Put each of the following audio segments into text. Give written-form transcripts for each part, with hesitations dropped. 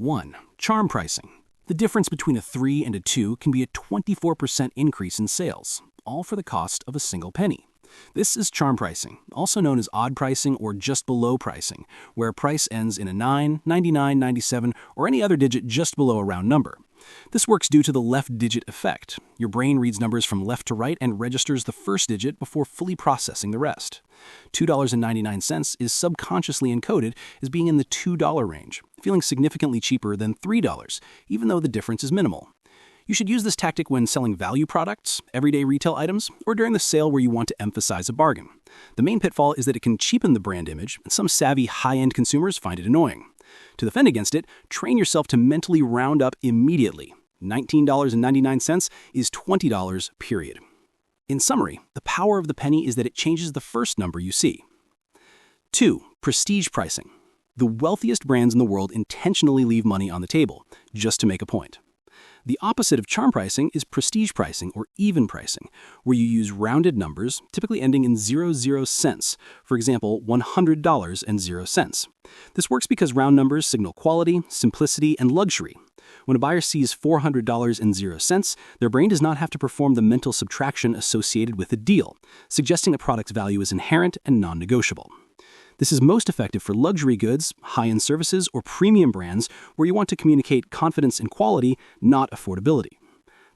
1. Charm pricing. The difference between a 3 and a 2 can be a 24% increase in sales, all for the cost of a single penny. This is charm pricing, also known as odd pricing or just below pricing, where a price ends in a 9, 99, 97, or any other digit just below a round number. This works due to the left digit effect. Your brain reads numbers from left to right and registers the first digit before fully processing the rest. $2.99 is subconsciously encoded as being in the $2 range, feeling significantly cheaper than $3, even though the difference is minimal. You should use this tactic when selling value products, everyday retail items, or during the sale where you want to emphasize a bargain. The main pitfall is that it can cheapen the brand image, and some savvy high-end consumers find it annoying. To defend against it, train yourself to mentally round up immediately. $19.99 is $20, period. In summary, the power of the penny is that it changes the first number you see. 2. Prestige pricing. The wealthiest brands in the world intentionally leave money on the table, just to make a point. The opposite of charm pricing is prestige pricing or even pricing, where you use rounded numbers, typically ending in 00 cents, for example, $100.00. This works because round numbers signal quality, simplicity, and luxury. When a buyer sees $400.00, their brain does not have to perform the mental subtraction associated with a deal, suggesting a product's value is inherent and non-negotiable. This is most effective for luxury goods, high-end services, or premium brands where you want to communicate confidence in quality, not affordability.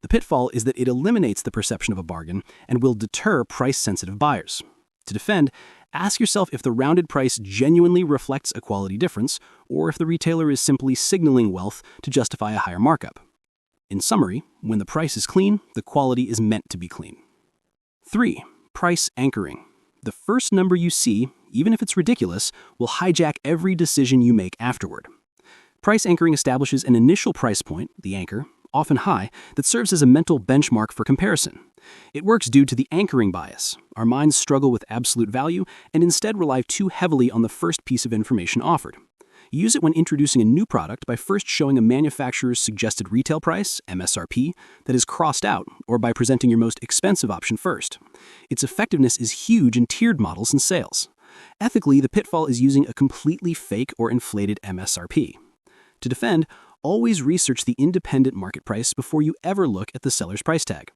The pitfall is that it eliminates the perception of a bargain and will deter price-sensitive buyers. To defend, ask yourself if the rounded price genuinely reflects a quality difference, or if the retailer is simply signaling wealth to justify a higher markup. In summary, when the price is clean, the quality is meant to be clean. 3. Price anchoring. The first number you see, even if it's ridiculous, will hijack every decision you make afterward. Price anchoring establishes an initial price point, the anchor, often high, that serves as a mental benchmark for comparison. It works due to the anchoring bias. Our minds struggle with absolute value and instead rely too heavily on the first piece of information offered. Use it when introducing a new product by first showing a manufacturer's suggested retail price, MSRP, that is crossed out, or by presenting your most expensive option first. Its effectiveness is huge in tiered models and sales. Ethically, the pitfall is using a completely fake or inflated MSRP. To defend, always research the independent market price before you ever look at the seller's price tag.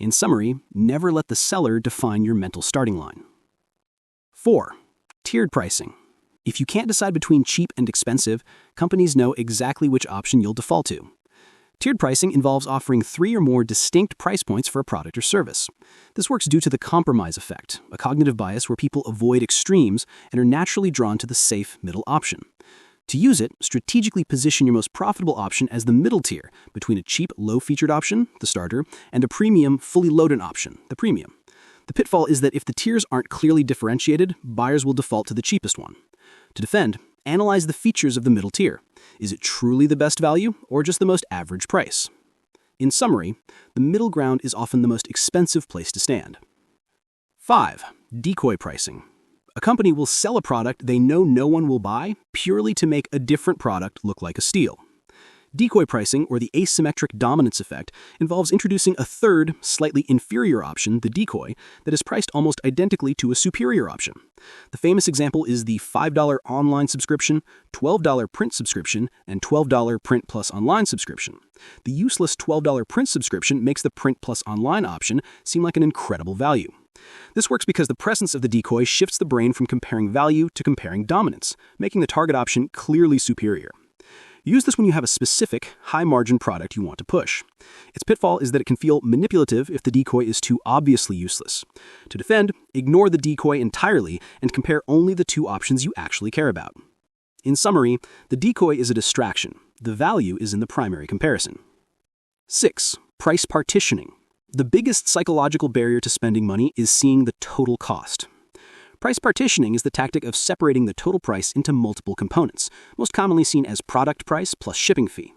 In summary, never let the seller define your mental starting line. 4. Tiered pricing. If you can't decide between cheap and expensive, companies know exactly which option you'll default to. Tiered pricing involves offering 3 or more distinct price points for a product or service. This works due to the compromise effect, a cognitive bias where people avoid extremes and are naturally drawn to the safe middle option. To use it, strategically position your most profitable option as the middle tier between a cheap, low-featured option, the starter, and a premium, fully loaded option, the premium. The pitfall is that if the tiers aren't clearly differentiated, buyers will default to the cheapest one. To defend, analyze the features of the middle tier. Is it truly the best value or just the most average price? In summary, the middle ground is often the most expensive place to stand. 5. Decoy pricing. A company will sell a product they know no one will buy purely to make a different product look like a steal. Decoy pricing, or the asymmetric dominance effect, involves introducing a third, slightly inferior option, the decoy, that is priced almost identically to a superior option. The famous example is the $5 online subscription, $12 print subscription, and $12 print plus online subscription. The useless $12 print subscription makes the print plus online option seem like an incredible value. This works because the presence of the decoy shifts the brain from comparing value to comparing dominance, making the target option clearly superior. Use this when you have a specific, high-margin product you want to push. Its pitfall is that it can feel manipulative if the decoy is too obviously useless. To defend, ignore the decoy entirely and compare only the 2 options you actually care about. In summary, the decoy is a distraction. The value is in the primary comparison. 6. Price partitioning. The biggest psychological barrier to spending money is seeing the total cost. Price partitioning is the tactic of separating the total price into multiple components, most commonly seen as product price plus shipping fee.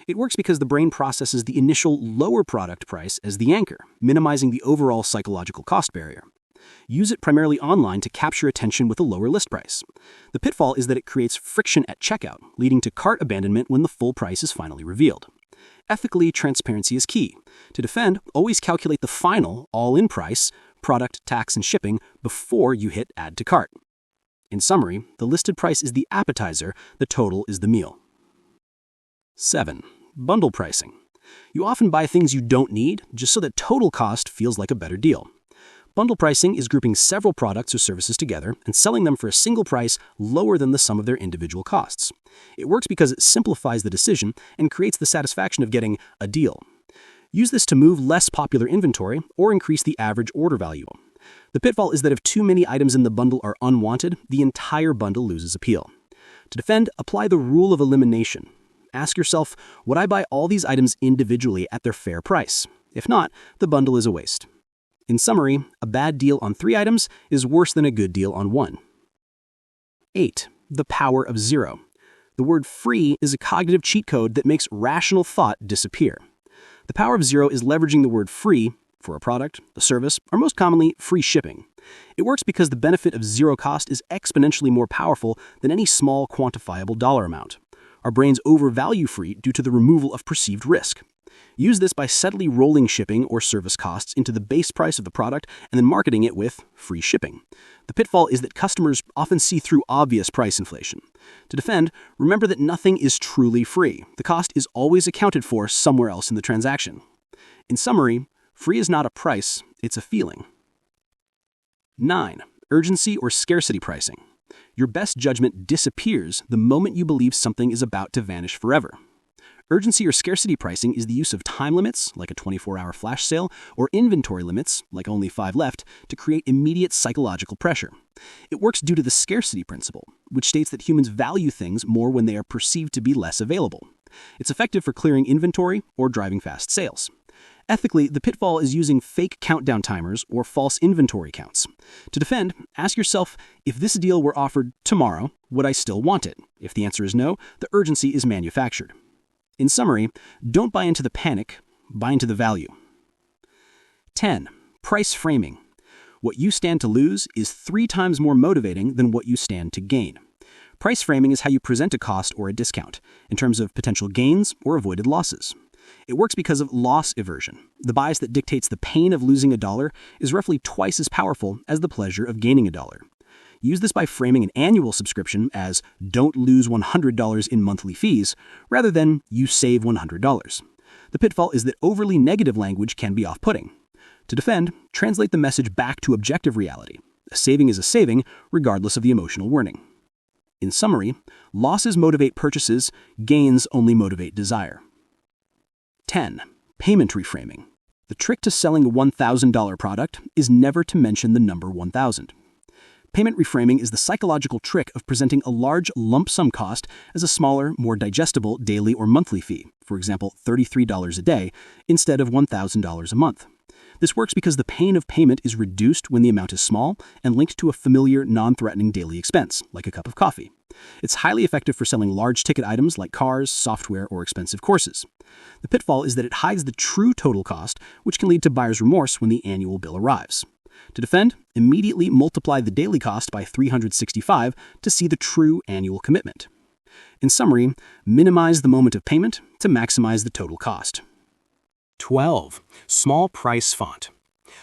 It works because the brain processes the initial lower product price as the anchor, minimizing the overall psychological cost barrier. Use it primarily online to capture attention with a lower list price. The pitfall is that it creates friction at checkout, leading to cart abandonment when the full price is finally revealed. Ethically, transparency is key. To defend, always calculate the final, all-in price, product, tax, and shipping before you hit Add to Cart. In summary, the listed price is the appetizer, the total is the meal. 7. Bundle pricing. You often buy things you don't need just so that total cost feels like a better deal. Bundle pricing is grouping several products or services together and selling them for a single price lower than the sum of their individual costs. It works because it simplifies the decision and creates the satisfaction of getting a deal. Use this to move less popular inventory or increase the average order value. The pitfall is that if too many items in the bundle are unwanted, the entire bundle loses appeal. To defend, apply the rule of elimination. Ask yourself, would I buy all these items individually at their fair price? If not, the bundle is a waste. In summary, a bad deal on 3 items is worse than a good deal on 1. 8. The power of zero. The word free is a cognitive cheat code that makes rational thought disappear. The power of zero is leveraging the word free for a product, a service, or most commonly, free shipping. It works because the benefit of zero cost is exponentially more powerful than any small quantifiable dollar amount. Our brains overvalue free due to the removal of perceived risk. Use this by steadily rolling shipping or service costs into the base price of the product and then marketing it with free shipping. The pitfall is that customers often see through obvious price inflation. To defend, remember that nothing is truly free. The cost is always accounted for somewhere else in the transaction. In summary, free is not a price, it's a feeling. 9. Urgency or scarcity pricing. Your best judgment disappears the moment you believe something is about to vanish forever. Urgency or scarcity pricing is the use of time limits, like a 24-hour flash sale, or inventory limits, like only 5 left, to create immediate psychological pressure. It works due to the scarcity principle, which states that humans value things more when they are perceived to be less available. It's effective for clearing inventory or driving fast sales. Ethically, the pitfall is using fake countdown timers or false inventory counts. To defend, ask yourself, if this deal were offered tomorrow, would I still want it? If the answer is no, the urgency is manufactured. In summary, don't buy into the panic, buy into the value. 10. Price framing. What you stand to lose is 3 times more motivating than what you stand to gain. Price framing is how you present a cost or a discount, in terms of potential gains or avoided losses. It works because of loss aversion. The bias that dictates the pain of losing $1 is roughly twice as powerful as the pleasure of gaining $1. Use this by framing an annual subscription as don't lose $100 in monthly fees, rather than you save $100. The pitfall is that overly negative language can be off-putting. To defend, translate the message back to objective reality. A saving is a saving, regardless of the emotional wording. In summary, losses motivate purchases, gains only motivate desire. 10. Payment reframing. The trick to selling a $1,000 product is never to mention the number 1,000. Payment reframing is the psychological trick of presenting a large lump sum cost as a smaller, more digestible daily or monthly fee, for example, $33 a day, instead of $1,000 a month. This works because the pain of payment is reduced when the amount is small and linked to a familiar, non-threatening daily expense, like a cup of coffee. It's highly effective for selling large-ticket items like cars, software, or expensive courses. The pitfall is that it hides the true total cost, which can lead to buyer's remorse when the annual bill arrives. To defend, immediately multiply the daily cost by 365 to see the true annual commitment. In summary, minimize the moment of payment to maximize the total cost. 12. Small price font.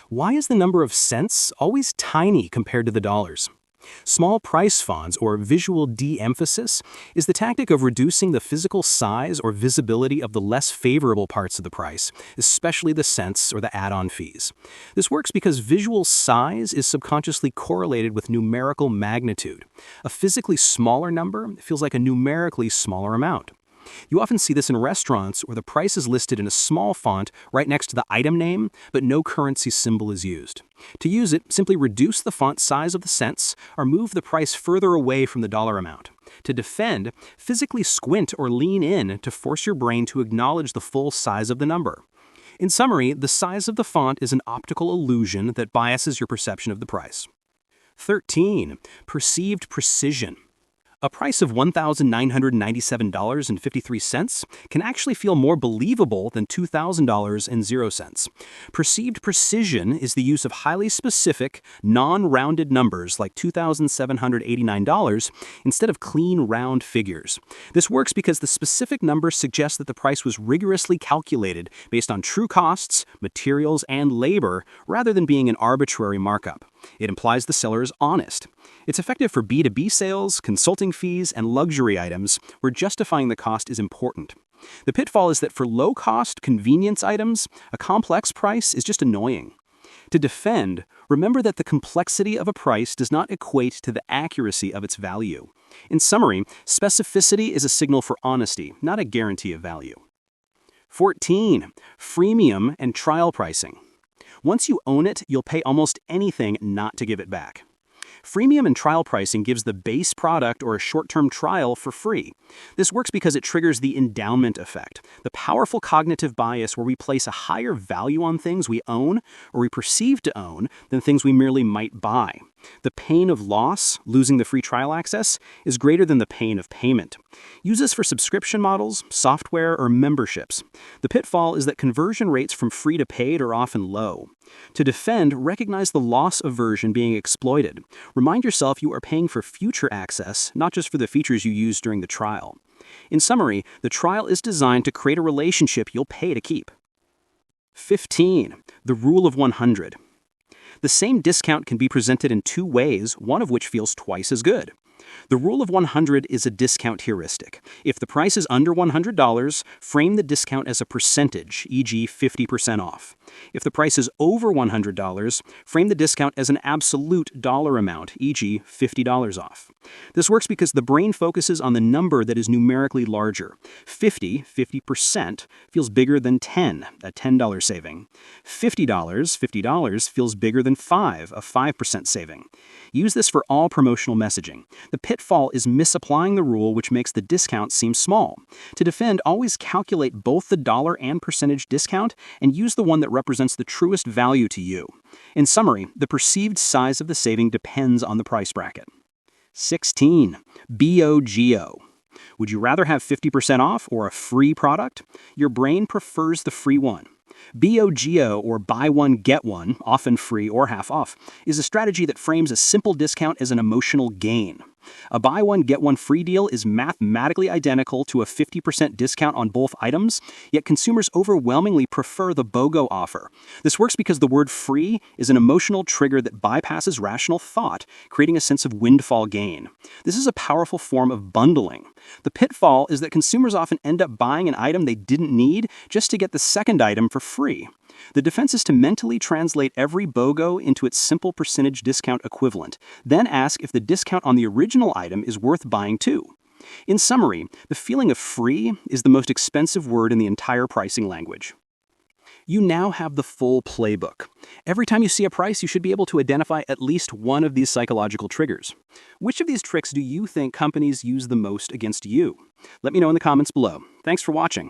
Why is the number of cents always tiny compared to the dollars? Small price fonts, or visual de-emphasis, is the tactic of reducing the physical size or visibility of the less favorable parts of the price, especially the cents or the add-on fees. This works because visual size is subconsciously correlated with numerical magnitude. A physically smaller number feels like a numerically smaller amount. You often see this in restaurants where the price is listed in a small font right next to the item name, but no currency symbol is used. To use it, simply reduce the font size of the cents or move the price further away from the dollar amount. To defend, physically squint or lean in to force your brain to acknowledge the full size of the number. In summary, the size of the font is an optical illusion that biases your perception of the price. 13. Perceived precision. A price of $1,997.53 can actually feel more believable than $2,000.00. Perceived precision is the use of highly specific, non-rounded numbers like $2,789 instead of clean, round figures. This works because the specific number suggests that the price was rigorously calculated based on true costs, materials, and labor, rather than being an arbitrary markup. It implies the seller is honest. It's effective for B2B sales, consulting fees, and luxury items where justifying the cost is important. The pitfall is that for low-cost convenience items, a complex price is just annoying. To defend, remember that the complexity of a price does not equate to the accuracy of its value. In summary, specificity is a signal for honesty, not a guarantee of value. 14. Freemium and trial pricing. Once you own it, you'll pay almost anything not to give it back. Freemium and trial pricing gives the base product or a short-term trial for free. This works because it triggers the endowment effect, the powerful cognitive bias where we place a higher value on things we own or we perceive to own than things we merely might buy. The pain of loss, losing the free trial access, is greater than the pain of payment. Use this for subscription models, software, or memberships. The pitfall is that conversion rates from free to paid are often low. To defend, recognize the loss aversion being exploited. Remind yourself you are paying for future access, not just for the features you used during the trial. In summary, the trial is designed to create a relationship you'll pay to keep. 15. The rule of 100. The same discount can be presented in two ways, one of which feels twice as good. The rule of 100 is a discount heuristic. If the price is under $100, frame the discount as a percentage, e.g. 50% off. If the price is over $100, frame the discount as an absolute dollar amount, e.g. $50 off. This works because the brain focuses on the number that is numerically larger. 50% feels bigger than 10, a $10 saving. $50 feels bigger than 5, a 5% saving. Use this for all promotional messaging. The pitfall is misapplying the rule, which makes the discount seem small. To defend, always calculate both the dollar and percentage discount and use the one that represents the truest value to you. In summary, the perceived size of the saving depends on the price bracket. 16. BOGO. Would you rather have 50% off or a free product? Your brain prefers the free one. BOGO, or buy one, get one, often free or half off, is a strategy that frames a simple discount as an emotional gain. A buy one, get one free deal is mathematically identical to a 50% discount on both items, yet consumers overwhelmingly prefer the BOGO offer. This works because the word free is an emotional trigger that bypasses rational thought, creating a sense of windfall gain. This is a powerful form of bundling. The pitfall is that consumers often end up buying an item they didn't need just to get the second item for free. The defense is to mentally translate every BOGO into its simple percentage discount equivalent, then ask if the discount on the original item is worth buying too. In summary, the feeling of free is the most expensive word in the entire pricing language. You now have the full playbook. Every time you see a price, you should be able to identify at least one of these psychological triggers. Which of these tricks do you think companies use the most against you? Let me know in the comments below. Thanks for watching.